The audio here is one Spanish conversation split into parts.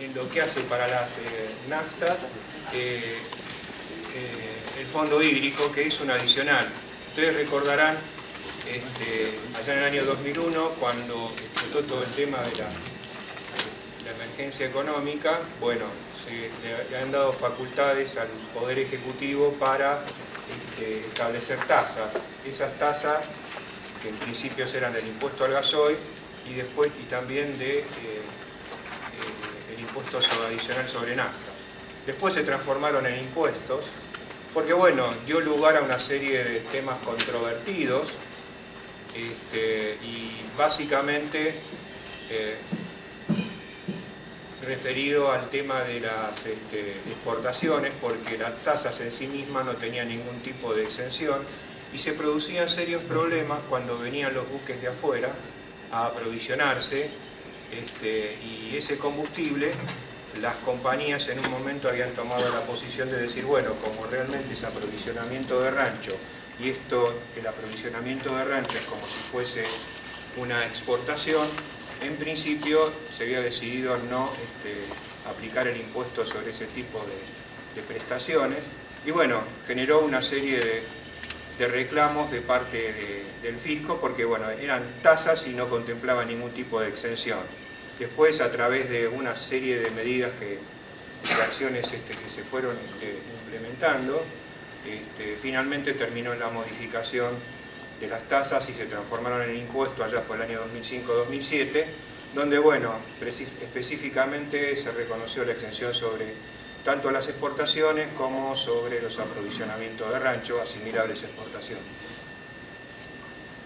en lo que hace para las naftas el fondo hídrico, que es un adicional. Ustedes recordarán allá en el año 2001, cuando explotó todo el tema de la emergencia económica, bueno, le han dado facultades al Poder Ejecutivo para establecer tasas. Esas tasas, que en principio eran del impuesto al gasoil y también el impuesto adicional sobre naftas. Después se transformaron en impuestos, porque bueno, dio lugar a una serie de temas controvertidos, y básicamente referido al tema de las exportaciones, porque las tasas en sí mismas no tenían ningún tipo de exención y se producían serios problemas cuando venían los buques de afuera a aprovisionarse, y ese combustible, las compañías en un momento habían tomado la posición de decir, bueno, como realmente es aprovisionamiento de rancho, y el aprovisionamiento de rancho es como si fuese una exportación, en principio se había decidido no aplicar el impuesto sobre ese tipo de prestaciones, y bueno, generó una serie de reclamos de parte del fisco, porque bueno, eran tasas y no contemplaban ningún tipo de exención. Después, a través de una serie de medidas de acciones que se fueron implementando, finalmente terminó en la modificación de las tasas y se transformaron en impuesto allá por el año 2005-2007, donde, bueno, específicamente se reconoció la exención sobre tanto las exportaciones como sobre los aprovisionamientos de rancho, asimilables a exportación.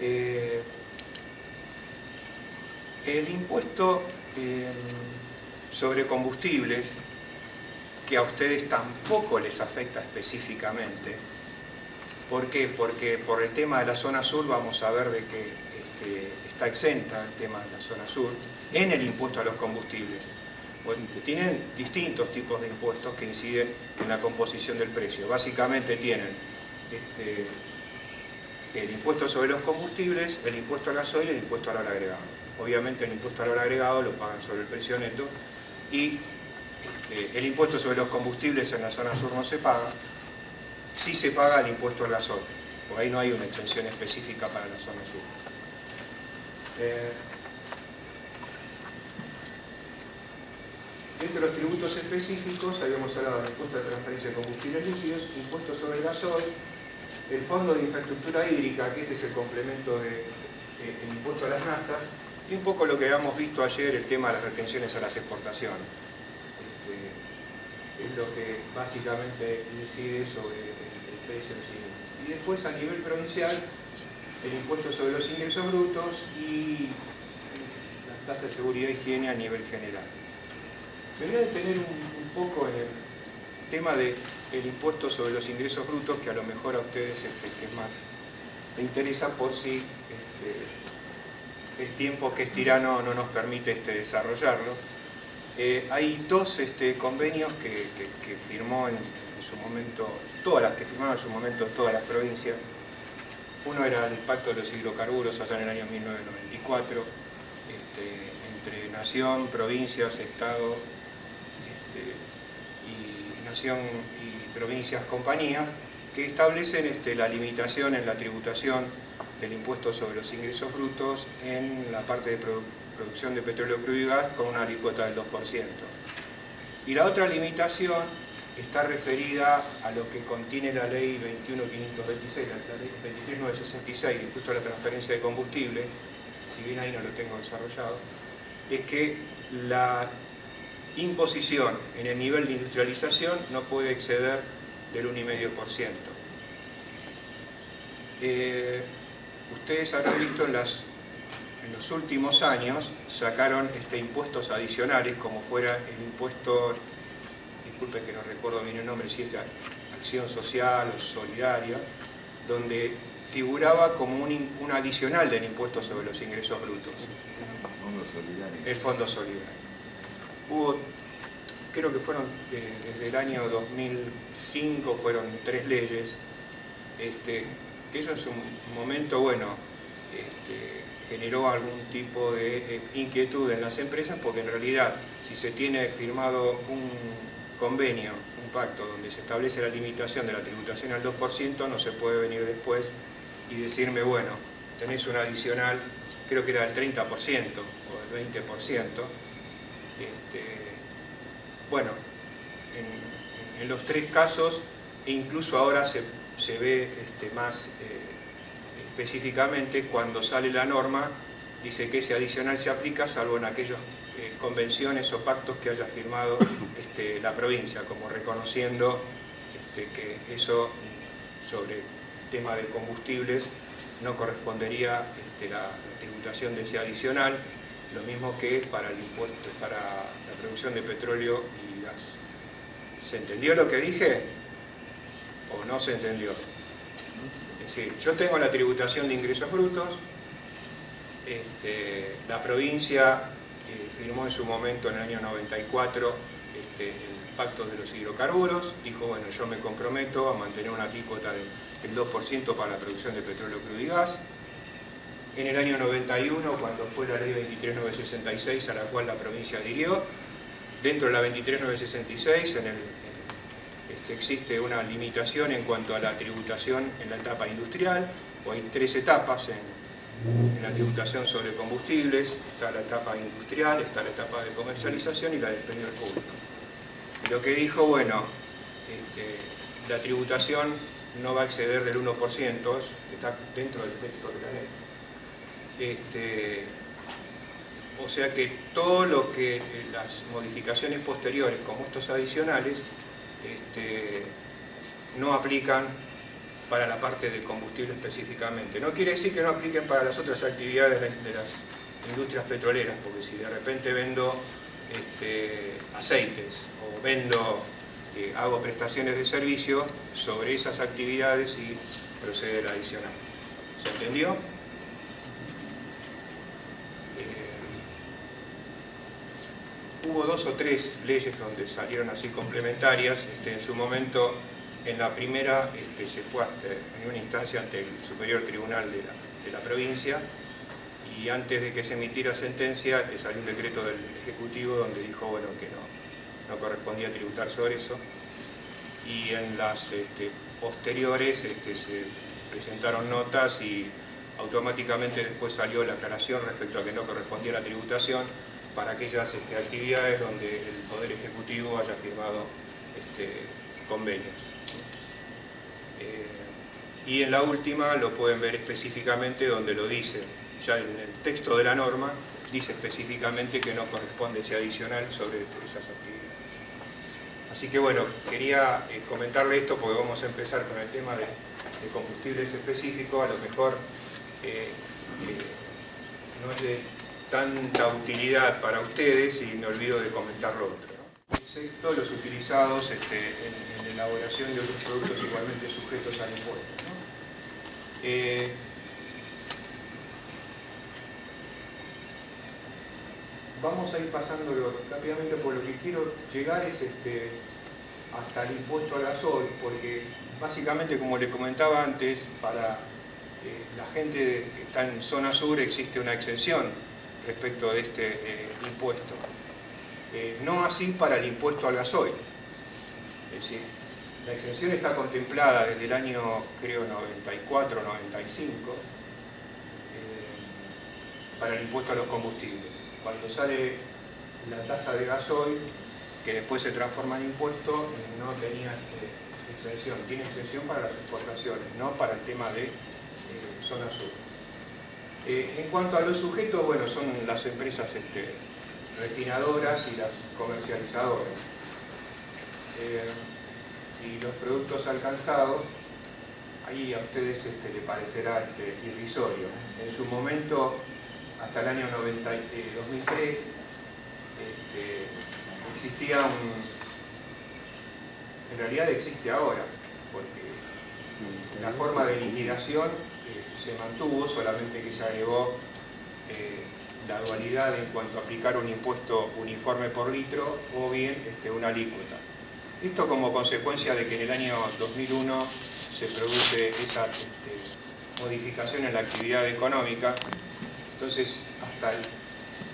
El impuesto sobre combustibles, que a ustedes tampoco les afecta específicamente. ¿Por qué? Porque por el tema de la zona sur vamos a ver de que está exenta el tema de la zona sur en el impuesto a los combustibles. Bueno, tienen distintos tipos de impuestos que inciden en la composición del precio. Básicamente tienen el impuesto sobre los combustibles, el impuesto al gasoil y el impuesto al valor agregado. Obviamente el impuesto al valor agregado lo pagan sobre el precio neto y el impuesto sobre los combustibles en la zona sur no se paga. Sí se paga el impuesto al gasoil, porque ahí no hay una exención específica para la zona sur. Dentro de los tributos específicos habíamos hablado del impuesto de transferencia de combustibles líquidos, impuesto sobre el gasoil, el fondo de infraestructura hídrica, que este es el complemento del impuesto a las naftas, y un poco lo que habíamos visto ayer, el tema de las retenciones a las exportaciones. Es lo que básicamente incide sobre el precio en sí. Y después, a nivel provincial, el impuesto sobre los ingresos brutos y las tasas de seguridad y higiene a nivel general. Me voy a detener un poco en el tema del impuesto sobre los ingresos brutos, que a lo mejor a ustedes es más les interesa, por si el tiempo que es tirano no nos permite desarrollarlo. Hay dos convenios que firmó en su momento, que firmaron en su momento todas las provincias. Uno era el Pacto de los Hidrocarburos allá en el año 1994, entre Nación, provincias, Estado, y Nación y provincias, compañías, que establecen la limitación en la tributación del impuesto sobre los ingresos brutos en la parte de producción de petróleo crudo y gas con una alícuota del 2%. Y la otra limitación está referida a lo que contiene la ley 21.526, la ley 23.966, impuesto a la transferencia de combustible, si bien ahí no lo tengo desarrollado, es que la imposición en el nivel de industrialización no puede exceder del 1,5%. Ustedes habrán visto en los últimos años sacaron impuestos adicionales, como fuera el impuesto, disculpen que no recuerdo bien el nombre, si es de acción social o solidaria, donde figuraba como un adicional del impuesto sobre los ingresos brutos. El Fondo Solidario. Creo que fueron desde el año 2005, fueron 3 leyes, que eso en su momento, bueno, generó algún tipo de inquietud en las empresas, porque en realidad si se tiene firmado un convenio, un pacto donde se establece la limitación de la tributación al 2%, no se puede venir después y decirme, bueno, tenés un adicional, creo que era del 30% o del 20%. Bueno, en los tres casos, e incluso ahora se ve más específicamente cuando sale la norma, dice que ese adicional se aplica salvo en aquellas convenciones o pactos que haya firmado la provincia, como reconociendo que eso sobre tema de combustibles no correspondería la tributación de ese adicional, lo mismo que para el impuesto para la producción de petróleo y gas. ¿Se entendió lo que dije o no se entendió? Es decir, yo tengo la tributación de ingresos brutos, la provincia firmó en su momento en el año 94 el pacto de los hidrocarburos, dijo, bueno, yo me comprometo a mantener una alícuota del 2% para la producción de petróleo crudo y gas. En el año 91, cuando fue la ley 23966 a la cual la provincia adhirió, dentro de la 23966 existe una limitación en cuanto a la tributación en la etapa industrial, o hay tres etapas en la tributación sobre combustibles: está la etapa industrial, está la etapa de comercialización y la de expendio público. Y lo que dijo, bueno, la tributación no va a exceder del 1%, está dentro del texto de la ley. O sea que todo lo que las modificaciones posteriores, como estos adicionales, no aplican para la parte de combustible específicamente. No quiere decir que no apliquen para las otras actividades de las industrias petroleras, porque si de repente vendo aceites o hago prestaciones de servicio, sobre esas actividades sí procede el adicional. ¿Se entendió? Hubo 2 o 3 leyes donde salieron así complementarias. En su momento, en la primera, se fue en una instancia ante el Superior Tribunal de la provincia, y antes de que se emitiera sentencia salió un decreto del Ejecutivo donde dijo, bueno, que no correspondía tributar sobre eso, y en las posteriores se presentaron notas y automáticamente después salió la aclaración respecto a que no correspondía la tributación para aquellas actividades donde el Poder Ejecutivo haya firmado convenios. Y en la última lo pueden ver específicamente donde lo dice, ya en el texto de la norma, dice específicamente que no corresponde ese adicional sobre esas actividades. Así que bueno, quería comentarle esto porque vamos a empezar con el tema de combustibles específicos. A lo mejor no es de tanta utilidad para ustedes y me olvido de comentar lo otro, ¿no? Excepto los utilizados en la elaboración de otros productos igualmente sujetos al impuesto, ¿no? Vamos a ir pasándolo rápidamente, por lo que quiero llegar es hasta el impuesto al gasoil, porque básicamente, como le comentaba antes, para la gente que está en zona sur existe una exención respecto de este impuesto. No así para el impuesto al gasoil. Es decir, la exención está contemplada desde el año, creo, 94, 95, para el impuesto a los combustibles. Cuando sale la tasa de gasoil, que después se transforma en impuesto, no tenía exención. Tiene exención para las exportaciones, no para el tema de zona sur. En cuanto a los sujetos, bueno, son las empresas refinadoras y las comercializadoras. Y los productos alcanzados, ahí a ustedes le parecerá irrisorio. En su momento, hasta el año 2003, existía en realidad existe ahora, porque la forma de liquidación se mantuvo, solamente que se agregó la dualidad en cuanto a aplicar un impuesto uniforme por litro o bien una alícuota. Esto como consecuencia de que en el año 2001 se produce esa modificación en la actividad económica Entonces, hasta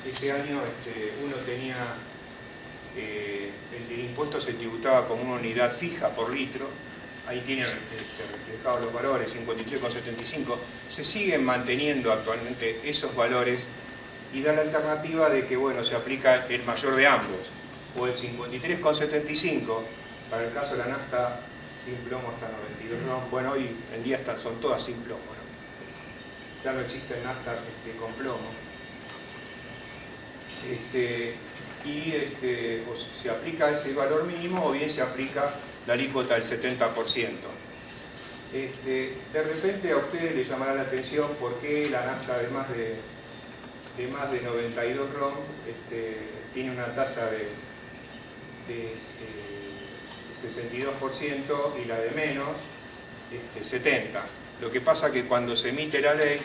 ese año uno tenía, el impuesto se tributaba como una unidad fija por litro. Ahí tienen reflejados los valores, 53,75. Se siguen manteniendo actualmente esos valores y da la alternativa de que, bueno, se aplica el mayor de ambos, o el 53,75 para el caso de la nafta sin plomo hasta 92 RON. Bueno, hoy en día son todas sin plomo, ¿no? Ya no existen naftas con plomo. O se aplica ese valor mínimo o bien se aplica la alícuota del 70%. De repente a ustedes les llamará la atención por qué la nafta de más de 92 RON tiene una tasa de 62% y la de menos 70%. Lo que pasa que cuando se emite la ley,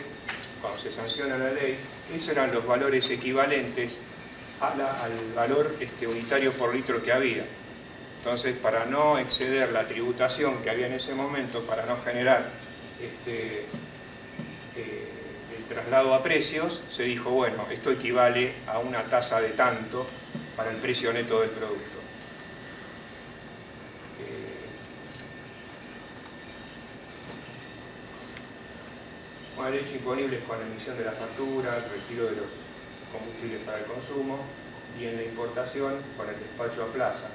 cuando se sanciona la ley, esos eran los valores equivalentes al valor unitario por litro que había. Entonces, para no exceder la tributación que había en ese momento, para no generar el traslado a precios, se dijo, bueno, esto equivale a una tasa de tanto para el precio neto del producto. Derechos imponibles con la emisión de la factura, el retiro de los combustibles para el consumo, y en la importación con el despacho a plaza.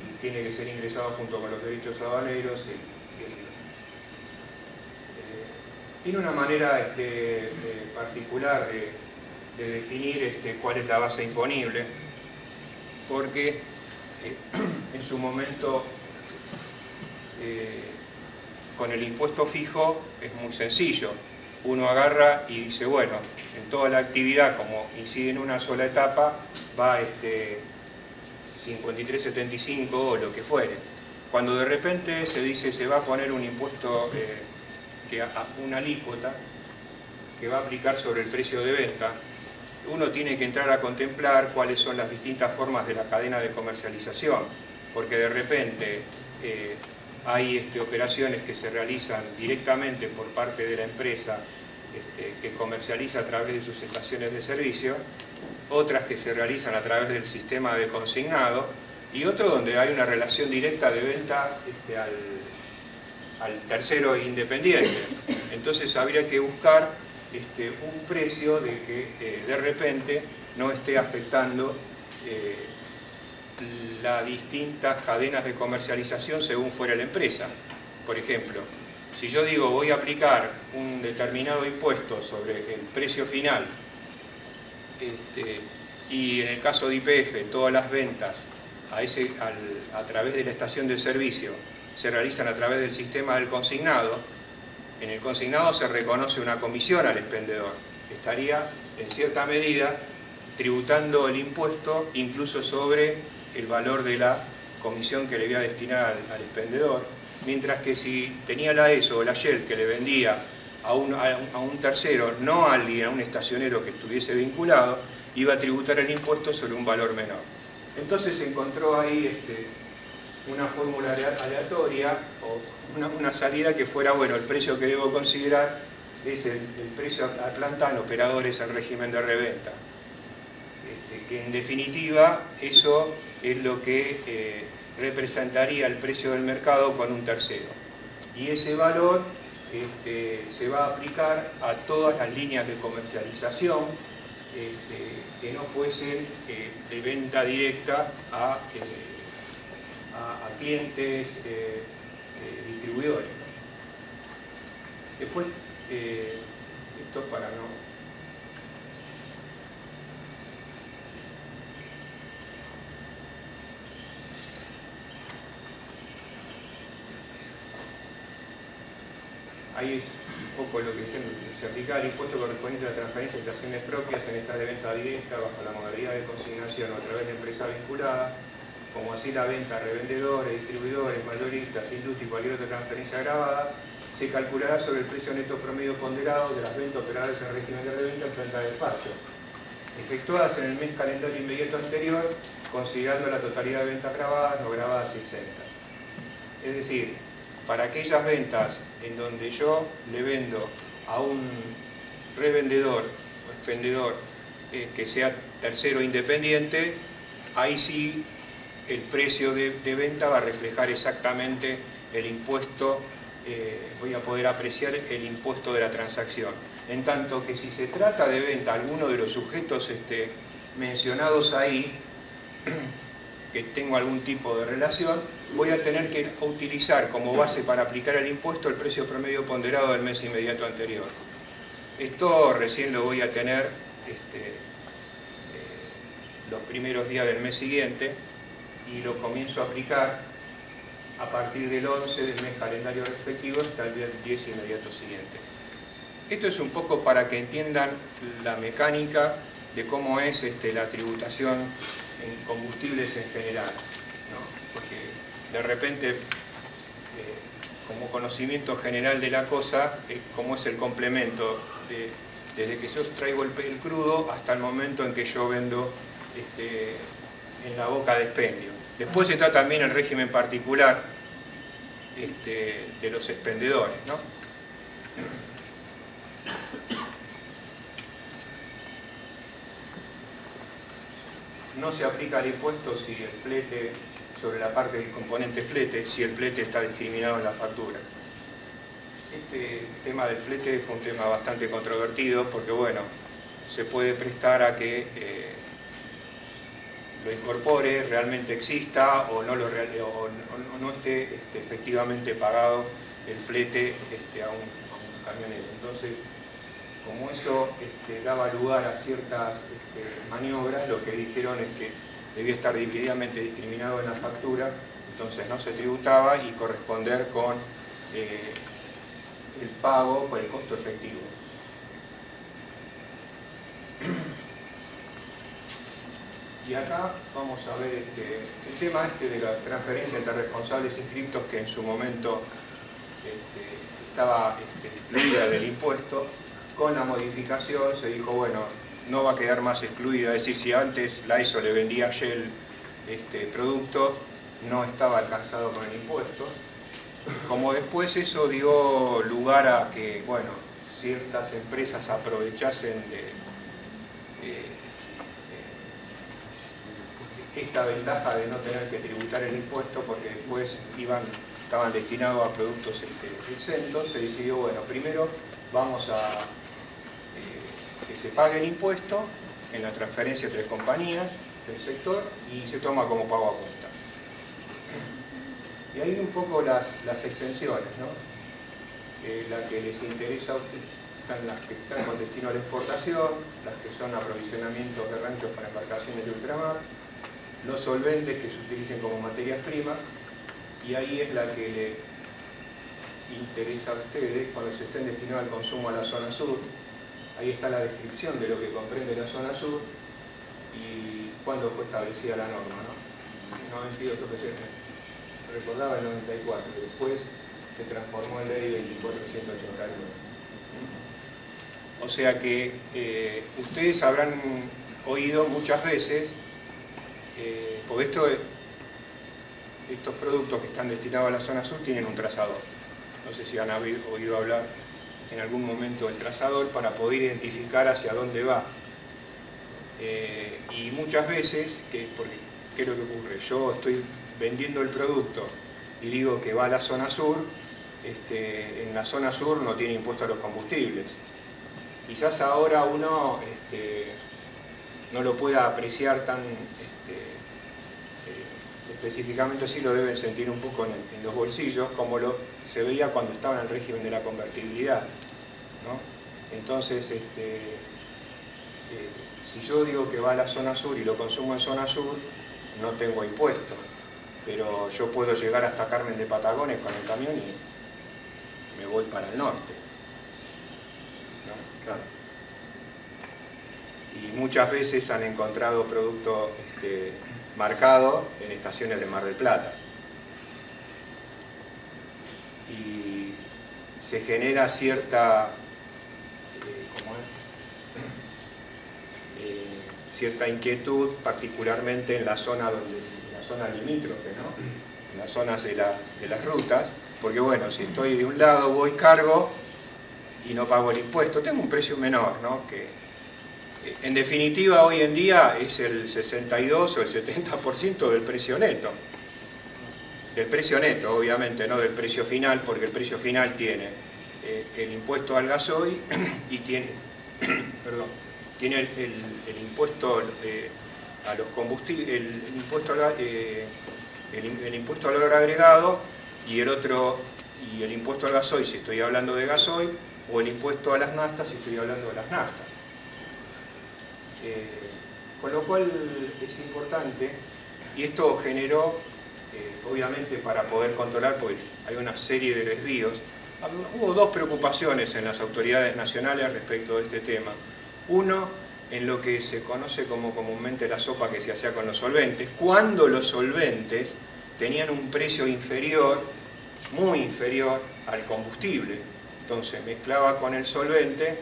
Y tiene que ser ingresado junto con los derechos aduaneros. Tiene una manera particular de definir cuál es la base imponible, porque en su momento con el impuesto fijo es muy sencillo. Uno agarra y dice, bueno, en toda la actividad, como incide en una sola etapa, va 53,75 o lo que fuere. Cuando de repente se dice se va a poner un impuesto, una alícuota que va a aplicar sobre el precio de venta, uno tiene que entrar a contemplar cuáles son las distintas formas de la cadena de comercialización, porque de repente hay operaciones que se realizan directamente por parte de la empresa que comercializa a través de sus estaciones de servicio, otras que se realizan a través del sistema de consignado y otro donde hay una relación directa de venta al tercero independiente. Entonces habría que buscar un precio de que de repente no esté afectando las distintas cadenas de comercialización según fuera la empresa. Por ejemplo, si yo digo voy a aplicar un determinado impuesto sobre el precio final y en el caso de YPF todas las ventas a través de la estación de servicio se realizan a través del sistema del consignado, en el consignado se reconoce una comisión al expendedor. Estaría en cierta medida tributando el impuesto incluso sobre el valor de la comisión que le voy a destinar al expendedor, mientras que si tenía la ESO o la Shell que le vendía a un tercero, no a alguien, a un estacionero que estuviese vinculado, iba a tributar el impuesto sobre un valor menor. Entonces se encontró ahí una fórmula aleatoria o una salida que fuera, bueno, el precio que debo considerar es el precio Atlanta en operadores al régimen de reventa. Que en definitiva eso es lo que representaría el precio del mercado con un tercero. Y ese valor se va a aplicar a todas las líneas de comercialización que no fuesen de venta directa a clientes, distribuidores. Después, esto para no... Ahí es un poco lo que se aplica el impuesto correspondiente a la transferencia de estaciones propias en estas de venta directa bajo la modalidad de consignación o a través de empresa vinculada, como así la venta a revendedores, distribuidores, mayoristas, industria y cualquier otra transferencia agravada, se calculará sobre el precio neto promedio ponderado de las ventas operadas en régimen de reventa en planta de despacho, efectuadas en el mes calendario inmediato anterior, considerando la totalidad de ventas grabadas, no grabadas y exentas. Es decir, para aquellas ventas en donde yo le vendo a un revendedor expendedor que sea tercero independiente, ahí sí el precio de venta va a reflejar exactamente el impuesto, voy a poder apreciar el impuesto de la transacción. En tanto que si se trata de venta alguno de los sujetos mencionados ahí, que tengo algún tipo de relación, voy a tener que utilizar como base para aplicar el impuesto el precio promedio ponderado del mes inmediato anterior. Esto recién lo voy a tener los primeros días del mes siguiente y lo comienzo a aplicar a partir del 11 del mes calendario respectivo hasta el día 10 inmediato siguiente. Esto es un poco para que entiendan la mecánica de cómo es la tributación en combustibles en general, ¿no? Porque de repente, como conocimiento general de la cosa, cómo es el complemento desde que yo traigo el crudo hasta el momento en que yo vendo en la boca de expendio. Después está también el régimen particular de los expendedores, ¿no? No se aplica el impuesto si el flete, sobre la parte del componente flete, si el flete está discriminado en la factura. Este tema del flete fue un tema bastante controvertido porque, bueno, se puede prestar a que lo incorpore, realmente exista o no, no esté efectivamente pagado el flete a un camionero. Entonces, como eso daba lugar a ciertas maniobras, lo que dijeron es que debía estar debidamente discriminado en la factura, entonces no se tributaba y corresponder con el pago por el costo efectivo. Y acá vamos a ver el tema de la transferencia entre responsables inscriptos, que en su momento estaba excluida del impuesto. Con la modificación se dijo, bueno, no va a quedar más excluida, es decir, si antes la ESO le vendía a Shell producto, no estaba alcanzado con el impuesto. Como después eso dio lugar a que, bueno, ciertas empresas aprovechasen esta ventaja de no tener que tributar el impuesto, porque después estaban destinados a productos exentos, se decidió, bueno, primero vamos a que se pague el impuesto en la transferencia entre compañías del sector y se toma como pago a cuenta. Y ahí un poco las exenciones, ¿no? La que les interesa a ustedes están las que están con destino a la exportación, las que son aprovisionamientos de ranchos para embarcaciones de ultramar, los solventes que se utilicen como materias primas, y ahí es la que le interesa a ustedes cuando se estén destinados al consumo a la zona sur. Ahí está la descripción de lo que comprende la zona sur y cuándo fue establecida la norma, ¿no? 92, recordaba el 94, después se transformó en ley 2481. O sea que ustedes habrán oído muchas veces, porque estos productos que están destinados a la zona sur tienen un trazador. No sé si han oído hablar en algún momento del trazador para poder identificar hacia dónde va. Y muchas veces, porque ¿qué es lo que ocurre? Yo estoy vendiendo el producto y digo que va a la zona sur, en la zona sur no tiene impuesto a los combustibles. Quizás ahora uno no lo pueda apreciar tan específicamente, sí lo deben sentir un poco en los bolsillos, como se veía cuando estaba en el régimen de la convertibilidad, ¿no? Entonces, si yo digo que va a la zona sur y lo consumo en zona sur, no tengo impuesto, pero yo puedo llegar hasta Carmen de Patagones con el camión y me voy para el norte, ¿no? Claro. Y muchas veces han encontrado productos marcado en estaciones de Mar del Plata. Y se genera cierta, cierta inquietud, particularmente en la zona limítrofe, ¿no? En las zonas de las rutas, porque bueno, si estoy de un lado voy cargo y no pago el impuesto, tengo un precio menor, ¿no? que En definitiva, hoy en día es el 62 o el 70% del precio neto. Del precio neto, obviamente, no del precio final, porque el precio final tiene el impuesto al gasoil y tiene, perdón, tiene el impuesto a los combustibles, el impuesto al valor agregado y el impuesto al gasoil si estoy hablando de gasoil, o el impuesto a las naftas si estoy hablando de las naftas. Con lo cual es importante, y esto generó, obviamente para poder controlar, pues hay una serie de desvíos. Hubo dos preocupaciones en las autoridades nacionales respecto de este tema. Uno, en lo que se conoce como comúnmente la sopa que se hacía con los solventes, cuando los solventes tenían un precio inferior, muy inferior al combustible. Entonces mezclaba con el solvente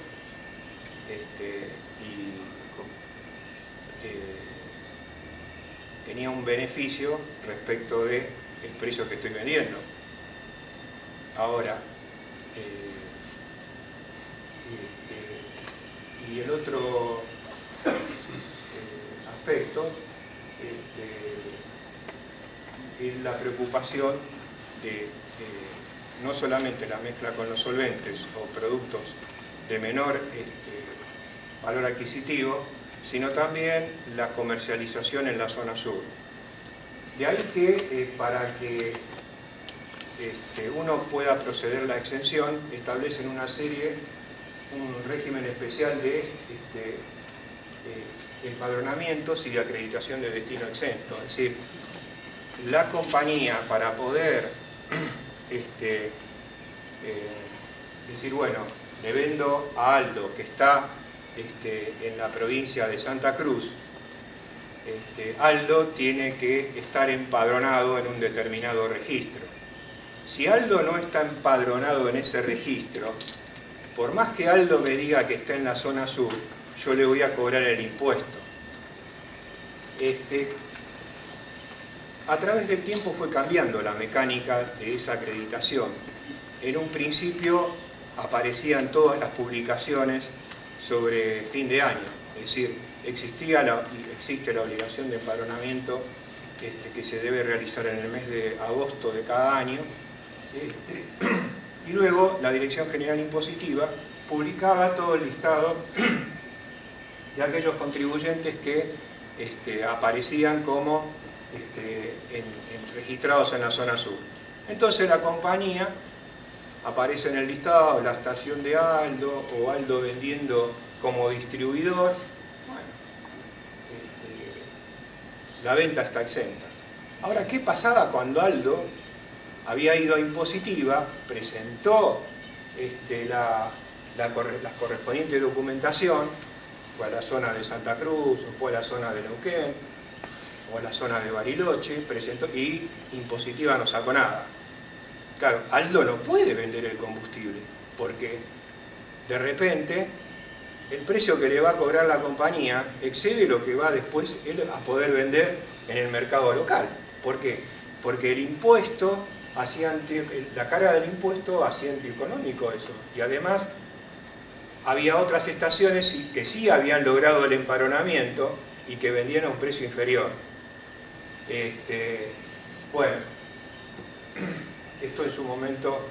tenía un beneficio respecto del precio que estoy vendiendo. Ahora, y el otro aspecto es la preocupación de no solamente la mezcla con los solventes o productos de menor valor adquisitivo, sino también la comercialización en la zona sur. De ahí que para que uno pueda proceder a la exención, establecen un régimen especial de empadronamientos y de acreditación de destino exento. Es decir, la compañía para poder decir, bueno, le vendo a Aldo, que está en la provincia de Santa Cruz, Aldo tiene que estar empadronado en un determinado registro. Si Aldo no está empadronado en ese registro, por más que Aldo me diga que está en la zona sur, yo le voy a cobrar el impuesto. A través del tiempo fue cambiando la mecánica de esa acreditación. En un principio aparecían todas las publicaciones sobre fin de año, es decir, existe la obligación de empadronamiento que se debe realizar en el mes de agosto de cada año, y luego la Dirección General Impositiva publicaba todo el listado de aquellos contribuyentes que aparecían como registrados en la zona sur. Entonces la compañía aparece en el listado la estación de Aldo o Aldo vendiendo como distribuidor. Bueno, la venta está exenta. Ahora, ¿qué pasaba cuando Aldo había ido a Impositiva, presentó la correspondiente documentación, fue a la zona de Santa Cruz, o fue a la zona de Neuquén, o a la zona de Bariloche, presentó, y Impositiva no sacó nada? Claro, Aldo no puede vender el combustible, porque de repente el precio que le va a cobrar la compañía excede lo que va después él a poder vender en el mercado local. ¿Por qué? Porque el impuesto la carga del impuesto hacía antieconómico eso. Y además había otras estaciones que sí habían logrado el empadronamiento y que vendían a un precio inferior. Bueno, esto en su momento,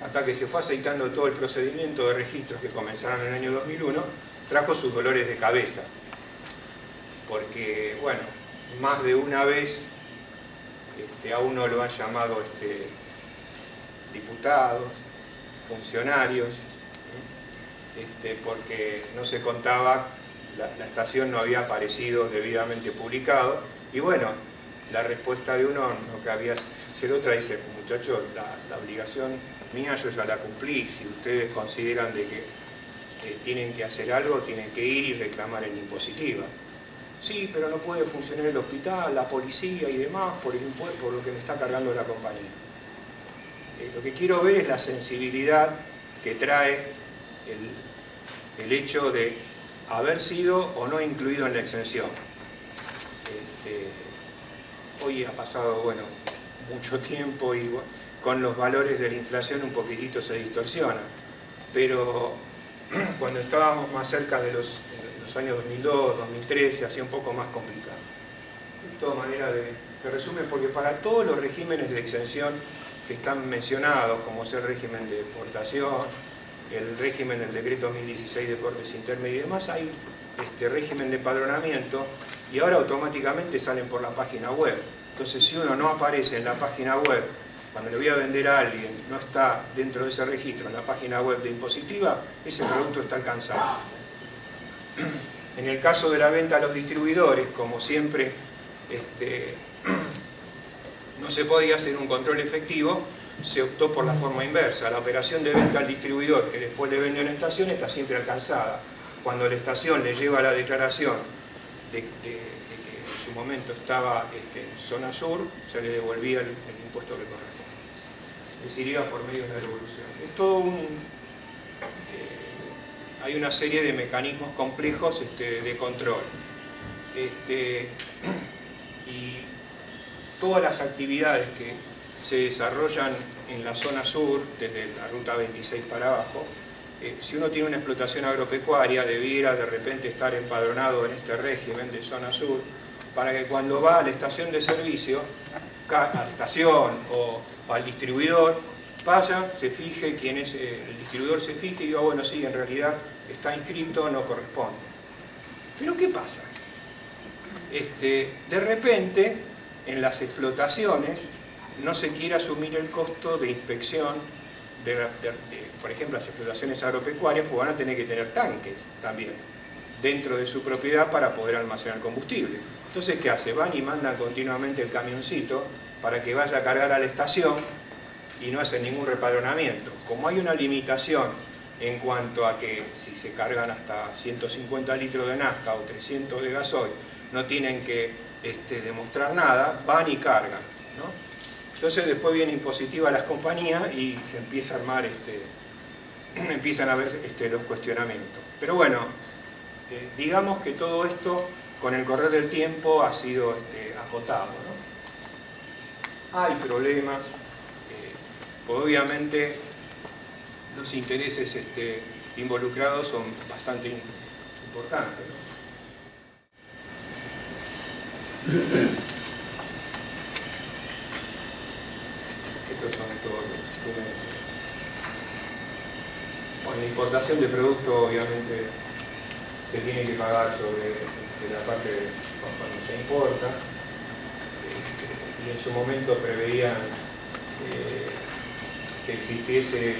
hasta que se fue aceitando todo el procedimiento de registros que comenzaron en el año 2001, trajo sus dolores de cabeza. Porque, bueno, más de una vez a uno lo han llamado diputados, funcionarios, porque no se contaba, la estación no había aparecido debidamente publicado, y bueno, la respuesta de uno no cabía ser otra, dice, muchachos, la obligación mía yo ya la cumplí, si ustedes consideran de que tienen que hacer algo, tienen que ir y reclamar en Impositiva. Sí, pero no puede funcionar el hospital, la policía y demás por lo que me está cargando la compañía. Lo que quiero ver es la sensibilidad que trae el hecho de haber sido o no incluido en la exención. Hoy ha pasado, bueno, mucho tiempo y con los valores de la inflación un poquitito se distorsiona, pero cuando estábamos más cerca de los años 2002, 2003 se hacía un poco más complicado. De todas maneras, de resumen, porque para todos los regímenes de exención que están mencionados, como es el régimen de exportación, el régimen del decreto 1016 de cortes intermedios y demás, hay régimen de empadronamiento y ahora automáticamente salen por la página web. Entonces, si uno no aparece en la página web, cuando le voy a vender a alguien, no está dentro de ese registro en la página web de Impositiva, ese producto está alcanzado. En el caso de la venta a los distribuidores, como siempre, no se podía hacer un control efectivo, se optó por la forma inversa. La operación de venta al distribuidor, que después le vende a la estación, está siempre alcanzada. Cuando la estación le lleva la declaración de que en su momento estaba en zona sur, se le devolvía el impuesto que corresponde. Es decir, iba por medio de la devolución. Es todo hay una serie de mecanismos complejos de control. Y todas las actividades que se desarrollan en la zona sur, desde la ruta 26 para abajo, si uno tiene una explotación agropecuaria, debiera de repente estar empadronado en este régimen de zona sur, para que cuando va a la estación de servicio, a la estación o al distribuidor, vaya, se fije quién es el distribuidor, se fije y diga, bueno, sí, en realidad está inscrito, no corresponde. Pero ¿qué pasa? De repente, en las explotaciones, no se quiere asumir el costo de inspección por ejemplo, las explotaciones agropecuarias, pues van a tener que tener tanques también dentro de su propiedad para poder almacenar combustible. Entonces, ¿qué hace? Van y mandan continuamente el camioncito para que vaya a cargar a la estación y no hacen ningún repadronamiento. Como hay una limitación en cuanto a que si se cargan hasta 150 litros de nafta o 300 de gasoil, no tienen que demostrar nada, van y cargan, ¿no? Entonces después viene Impositiva a las compañías y se empieza a armar, empiezan a ver los cuestionamientos. Pero bueno, digamos que todo esto con el correr del tiempo ha sido acotado, ¿no? Hay problemas, obviamente los intereses involucrados son bastante importantes, ¿no? Estos son todos los documentos. Bueno, la importación de producto obviamente se tiene que pagar sobre la parte cuando se importa, y en su momento preveían que existiese,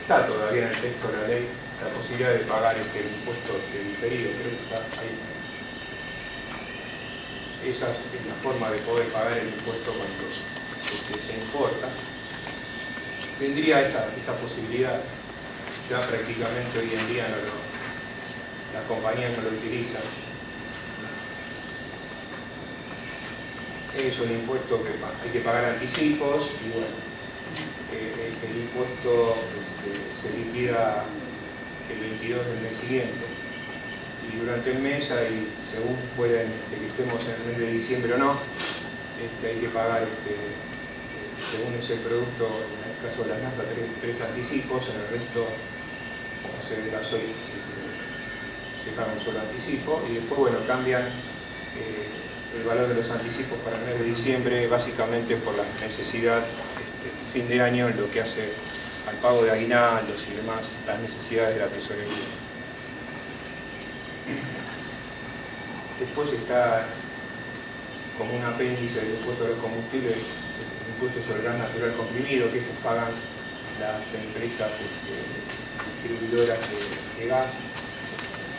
está todavía en el texto de la ley, la posibilidad de pagar el impuesto diferido, creo que está ahí. Esa es la forma de poder pagar el impuesto cuando se importa. Tendría esa posibilidad. Ya prácticamente hoy en día las compañías no lo utilizan. Es un impuesto que hay que pagar anticipos y bueno, el impuesto se liquida el 22 del mes siguiente. Y durante el mes, según pueden que estemos en el mes de diciembre o no, hay que pagar, según es el producto, en el caso de las naftas, tres anticipos, en el resto, como se ve gasoil, se paga un solo anticipo, y después, bueno, cambian el valor de los anticipos para el mes de diciembre, básicamente por la necesidad fin de año, en lo que hace al pago de aguinaldos y demás, las necesidades de la tesorería. Después está como un apéndice del impuesto a los combustibles, el impuesto sobre gas natural comprimido, que estos pagan las empresas distribuidoras de gas,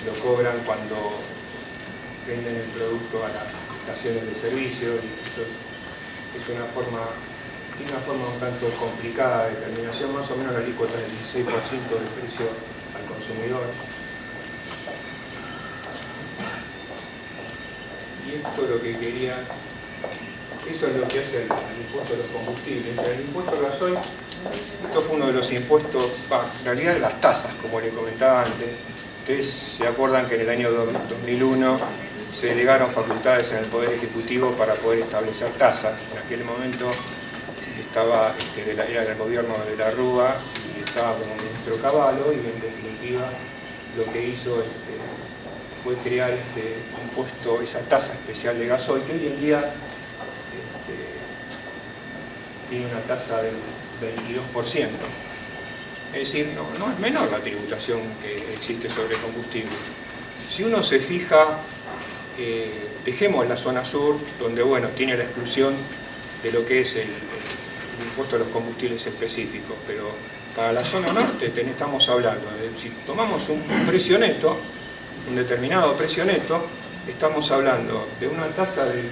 lo cobran cuando venden el producto a las estaciones de servicio, y eso es una forma un tanto complicada de determinación, más o menos la alícuota del 16% del precio al consumidor. Y esto es lo que quería, eso es lo que hace el impuesto a los combustibles. El impuesto al gasoil, esto fue uno de los impuestos, en realidad de las tasas, como le comentaba antes. Ustedes se acuerdan que en el año 2001 se delegaron facultades en el Poder Ejecutivo para poder establecer tasas. En aquel momento estaba, era el gobierno de la Rúa y estaba como ministro Cavallo, y en definitiva lo que hizo fue crear este impuesto, esa tasa especial de gasoil, que hoy en día tiene una tasa del 22%. Es decir, no es menor la tributación que existe sobre combustible. Si uno se fija, dejemos la zona sur, donde bueno, tiene la exclusión de lo que es el impuesto a los combustibles específicos, pero para la zona norte estamos hablando de, si tomamos un precio neto, un determinado precio neto, estamos hablando de una tasa del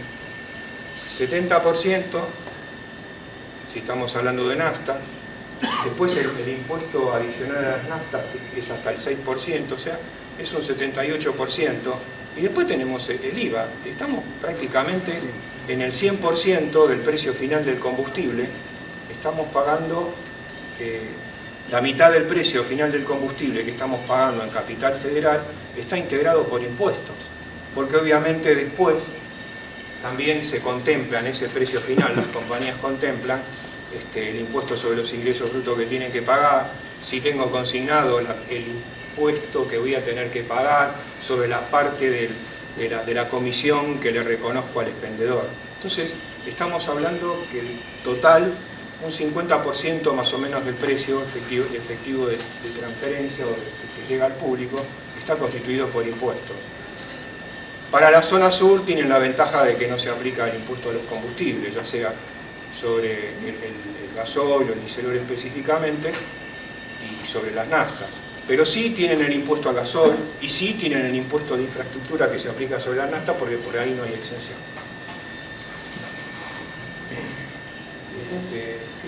70%, si estamos hablando de nafta. Después el impuesto adicional a las naftas es hasta el 6%, o sea, es un 78%. Y después tenemos el IVA. Estamos prácticamente en el 100% del precio final del combustible. Estamos pagando la mitad del precio final del combustible que estamos pagando en Capital Federal, está integrado por impuestos. Porque obviamente después también se contempla en ese precio final, las compañías contemplan el impuesto sobre los ingresos brutos que tienen que pagar, si tengo consignado el impuesto que voy a tener que pagar sobre la parte de la comisión que le reconozco al expendedor. Entonces, estamos hablando que el total, un 50% más o menos del precio efectivo de transferencia o que llega al público, está constituido por impuestos. Para la zona sur tienen la ventaja de que no se aplica el impuesto a los combustibles, ya sea sobre el gasoil o el diésel específicamente y sobre las naftas. Pero sí tienen el impuesto al gasoil y sí tienen el impuesto de infraestructura que se aplica sobre las naftas porque por ahí no hay exención.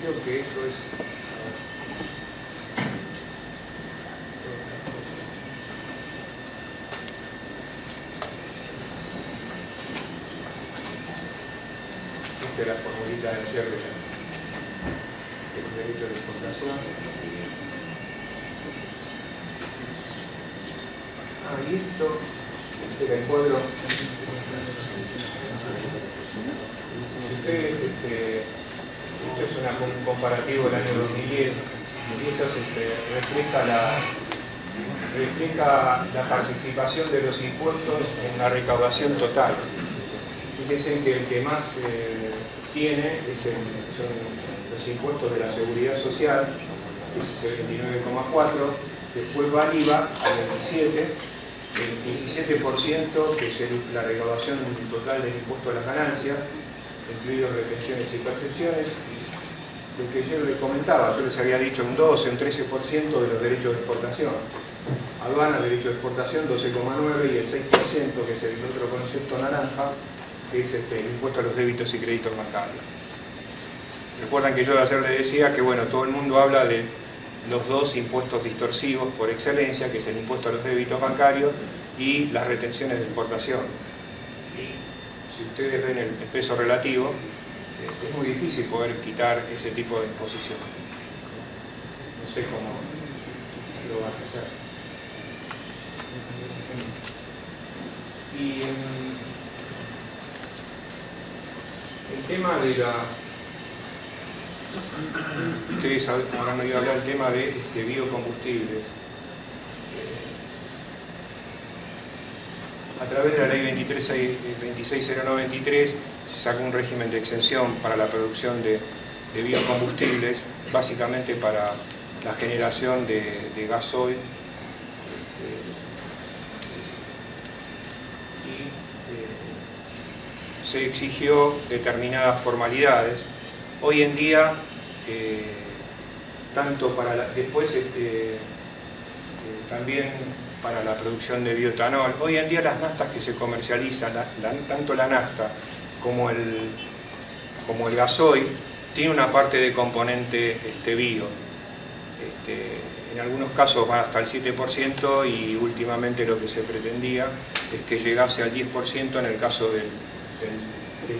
Creo que esto es... Esta es la formulita de ayer del derecho de exportación. Y esto, este era el cuadro. Ustedes, esto es un comparativo del año 2010, y eso refleja la participación de los impuestos en la recaudación total. Fíjense que el que más tiene son los impuestos de la seguridad social, que es el 29,4%, después va el IVA al 27%, el 17% que es la recaudación total del impuesto a las ganancias, incluidos retenciones y percepciones, y lo que yo les comentaba, yo les había dicho un 12, un 13% de los derechos de exportación. Aduana, derecho de exportación, 12,9%, y el 6%, que es el otro concepto naranja, que es el impuesto a los débitos y créditos bancarios. Recuerdan que yo ayer les decía que bueno, todo el mundo habla de los dos impuestos distorsivos por excelencia, que es el impuesto a los débitos bancarios y las retenciones de exportación. Y si ustedes ven el peso relativo, es muy difícil poder quitar ese tipo de imposición. No sé cómo lo van a hacer. Y el tema de la... Ustedes habrán oído hablar del tema de biocombustibles. A través de la ley 260923 se sacó un régimen de exención para la producción de biocombustibles, básicamente para la generación de gasoil y se exigió determinadas formalidades. Hoy en día, tanto para después también para la producción de bioetanol, hoy en día las naftas que se comercializan, tanto la nafta como el gasoil, tiene una parte de componente bio. En algunos casos va hasta el 7% y últimamente lo que se pretendía es que llegase al 10% en el caso del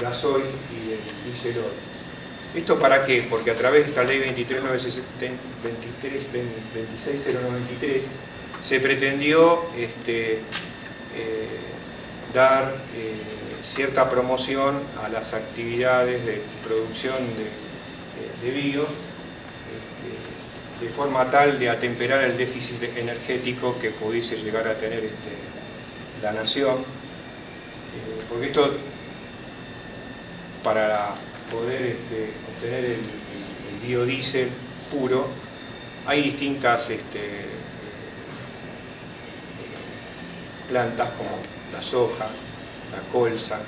gasoil y del diésel. ¿Esto para qué? Porque a través de esta ley 26093 se pretendió dar cierta promoción a las actividades de producción de bio, de forma tal de atemperar el déficit energético que pudiese llegar a tener la Nación, porque esto, para poder obtener el biodiesel puro, hay distintas plantas como la soja, la colza,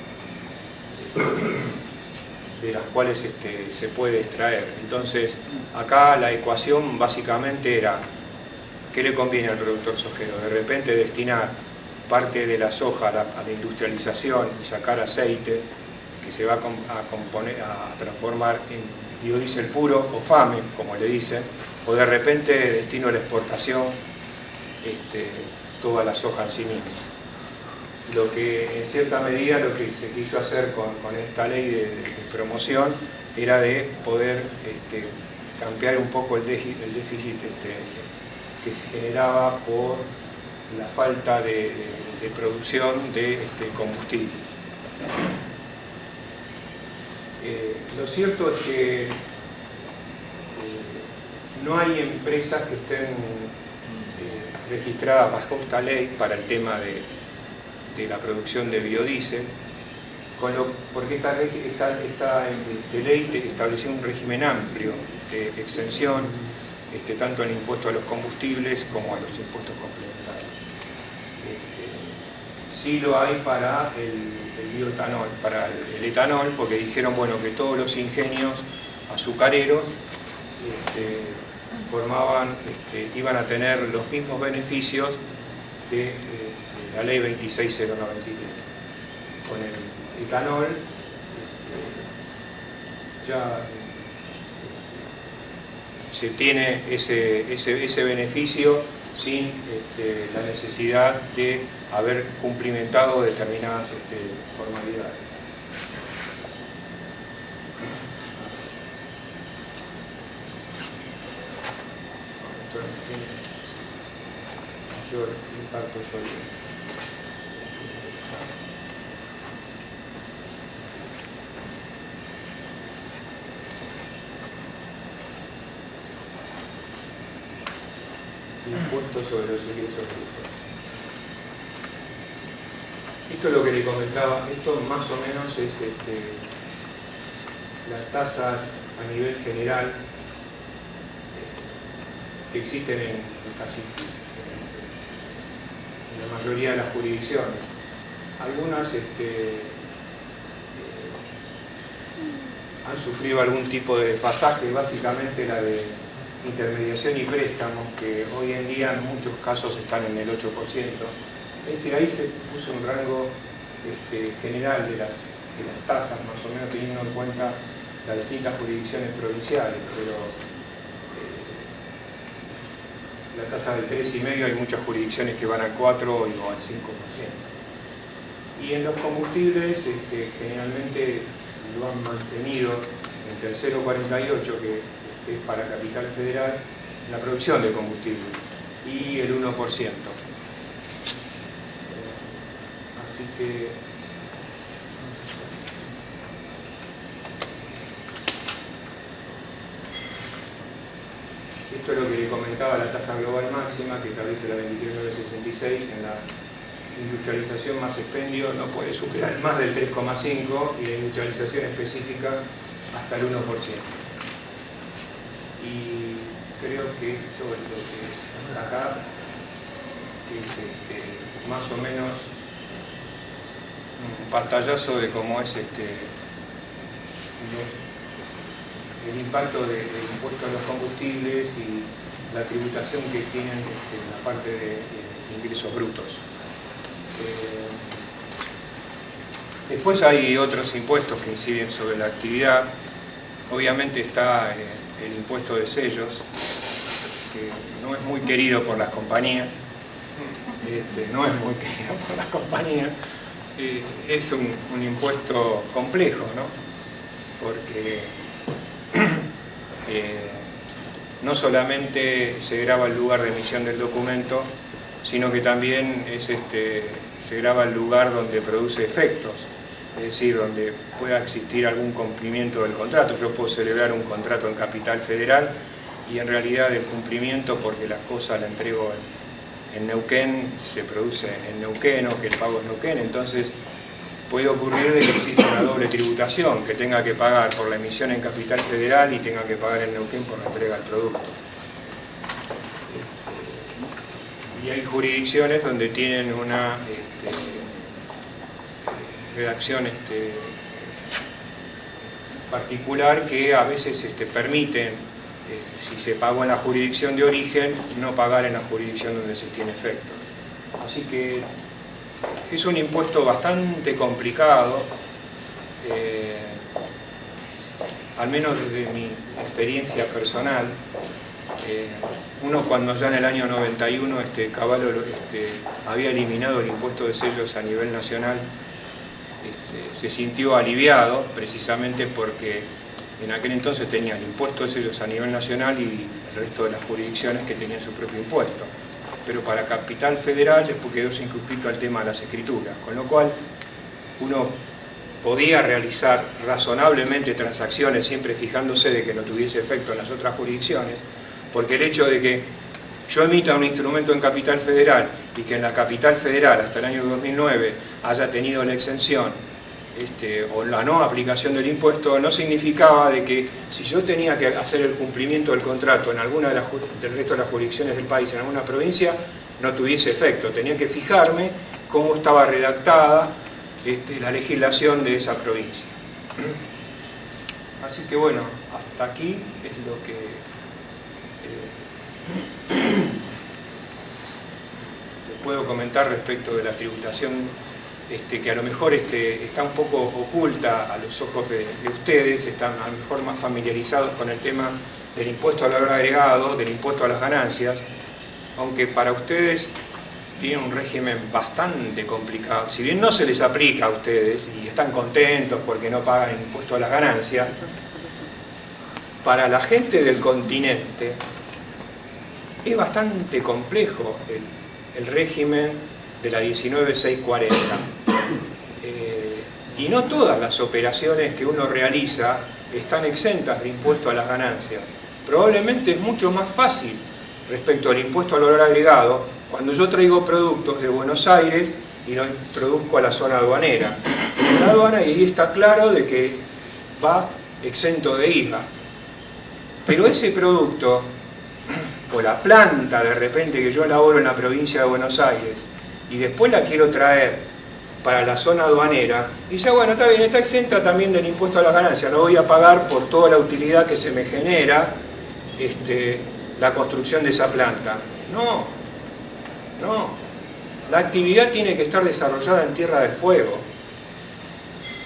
de las cuales se puede extraer. Entonces, acá la ecuación básicamente era, ¿qué le conviene al productor sojero? De repente destinar parte de la soja a la industrialización y sacar aceite, que se va a transformar en biodiesel puro o FAME, como le dicen, o de repente destino a la exportación toda la soja en sí misma. Lo que, en cierta medida, lo que se quiso hacer con esta ley de promoción era de poder cambiar un poco el déficit que se generaba por la falta de producción de combustibles. Lo cierto es que no hay empresas que estén registradas bajo esta ley para el tema de la producción de biodiesel, porque esta ley estableció un régimen amplio de exención, tanto en el impuesto a los combustibles como a los impuestos complementarios. Sí lo hay para el bioetanol, para el etanol, porque dijeron, bueno, que todos los ingenios azucareros iban a tener los mismos beneficios de la ley 26093. Con el etanol ya se tiene ese beneficio sin la necesidad de haber cumplimentado determinadas formalidades. Esto tiene mayor impacto sobre impuestos sobre los ingresos brutos. Esto es lo que le comentaba, esto más o menos es las tasas a nivel general que existen en casi en la mayoría de las jurisdicciones. Algunas han sufrido algún tipo de desfasaje, básicamente la de intermediación y préstamos, que hoy en día en muchos casos están en el 8%. Es decir, ahí se puso un rango general de las tasas, más o menos teniendo en cuenta las distintas jurisdicciones provinciales, pero la tasa del 3,5% hay muchas jurisdicciones que van al 4 o al 5%. Y en los combustibles generalmente lo han mantenido entre el 0,48%, que es para Capital Federal, la producción de combustible, y el 1%. Así que esto es lo que le comentaba, la tasa global máxima que establece la 23966 en la industrialización más expendio no puede superar más del 3,5% y la industrialización específica hasta el 1%. Y creo que esto es lo que es acá, que es más o menos un pantallazo de cómo es el impacto del impuesto a los combustibles y la tributación que tienen en la parte de ingresos brutos. Después hay otros impuestos que inciden sobre la actividad. Obviamente está el impuesto de sellos, que no es muy querido por las compañías. Es un impuesto complejo, ¿no? Porque no solamente se graba el lugar de emisión del documento, sino que también se graba el lugar donde produce efectos, es decir, donde pueda existir algún cumplimiento del contrato. Yo puedo celebrar un contrato en Capital Federal y en realidad el cumplimiento, porque la cosa la entrego en Neuquén se produce en Neuquén o que el pago es Neuquén, entonces puede ocurrir de que exista una doble tributación, que tenga que pagar por la emisión en Capital Federal y tenga que pagar en Neuquén por la entrega del producto. Y hay jurisdicciones donde tienen una redacción particular que a veces permiten, si se pagó en la jurisdicción de origen, no pagar en la jurisdicción donde se tiene efecto. Así que es un impuesto bastante complicado, al menos desde mi experiencia personal. Uno cuando ya en el año 91 Cavallo había eliminado el impuesto de sellos a nivel nacional, se sintió aliviado precisamente porque en aquel entonces tenía el impuesto de sellos a nivel nacional y el resto de las jurisdicciones que tenían su propio impuesto. Pero para Capital Federal después quedó circunscrito al tema de las escrituras, con lo cual uno podía realizar razonablemente transacciones siempre fijándose de que no tuviese efecto en las otras jurisdicciones, porque el hecho de que yo emita un instrumento en Capital Federal y que en la Capital Federal hasta el año 2009 haya tenido la exención o la no aplicación del impuesto, no significaba de que si yo tenía que hacer el cumplimiento del contrato en alguna del resto de las jurisdicciones del país, en alguna provincia, no tuviese efecto. Tenía que fijarme cómo estaba redactada la legislación de esa provincia. Así que bueno, hasta aquí es lo que te puedo comentar respecto de la tributación, que a lo mejor está un poco oculta a los ojos de ustedes, están a lo mejor más familiarizados con el tema del impuesto al valor agregado, del impuesto a las ganancias, aunque para ustedes tiene un régimen bastante complicado. Si bien no se les aplica a ustedes y están contentos porque no pagan el impuesto a las ganancias, para la gente del continente es bastante complejo el régimen de la 19640. Y no todas las operaciones que uno realiza están exentas de impuesto a las ganancias. Probablemente es mucho más fácil respecto al impuesto al valor agregado cuando yo traigo productos de Buenos Aires y los introduzco a la zona aduanera. En la aduana y ahí está claro de que va exento de IVA. Pero ese producto, o la planta de repente que yo elaboro en la provincia de Buenos Aires y después la quiero traer para la zona aduanera, y dice, bueno, está bien, está exenta también del impuesto a las ganancias, no voy a pagar por toda la utilidad que se me genera la construcción de esa planta. No, la actividad tiene que estar desarrollada en Tierra del Fuego.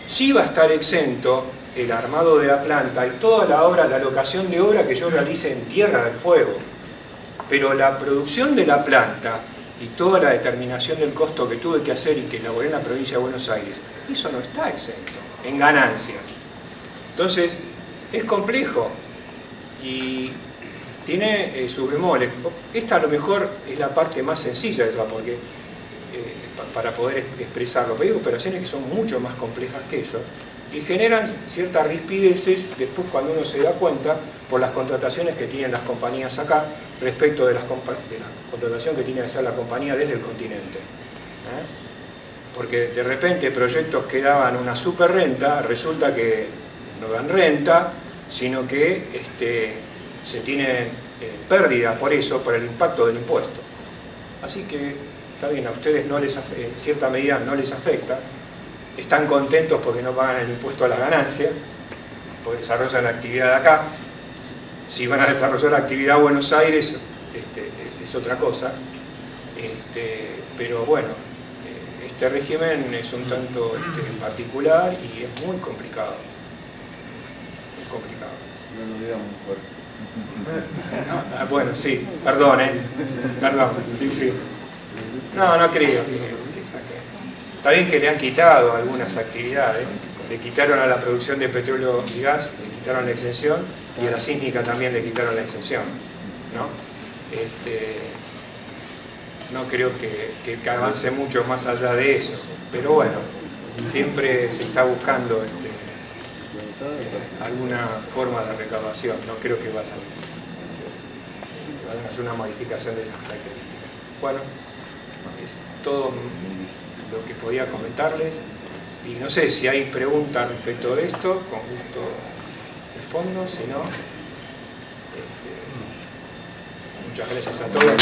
Sí va a estar exento el armado de la planta y toda la obra, la locación de obra que yo realice en Tierra del Fuego, pero la producción de la planta y toda la determinación del costo que tuve que hacer y que elaboré en la provincia de Buenos Aires, eso no está exento en ganancias. Entonces, es complejo y tiene sus bemoles. Esta a lo mejor es la parte más sencilla de todo, porque para poder expresarlo, pero hay operaciones que son mucho más complejas que eso y generan ciertas rispideces después cuando uno se da cuenta por las contrataciones que tienen las compañías acá respecto de la contratación que tiene que hacer la compañía desde el continente. Porque de repente proyectos que daban una super renta, resulta que no dan renta, sino que se tienen pérdidas por eso, por el impacto del impuesto. Así que está bien, a ustedes no les en cierta medida no les afecta, están contentos porque no pagan el impuesto a la ganancia, porque desarrollan la actividad acá. Si van a desarrollar la actividad en Buenos Aires, es otra cosa. Pero bueno, este régimen es un tanto particular y es muy complicado. Muy complicado. No lo digamos fuerte. Bueno, sí, perdón, perdón, sí. No creo. Está bien que le han quitado algunas actividades, le quitaron a la producción de petróleo y gas, le quitaron la exención, y a la sísmica también le quitaron la exención, ¿no? No creo que avance mucho más allá de eso, pero bueno, siempre se está buscando alguna forma de recaudación, no creo que vayan a hacer una modificación de esas características. Bueno, es todo lo que podía comentarles. Y no sé si hay preguntas respecto de esto, con gusto respondo, si no, muchas gracias a todos.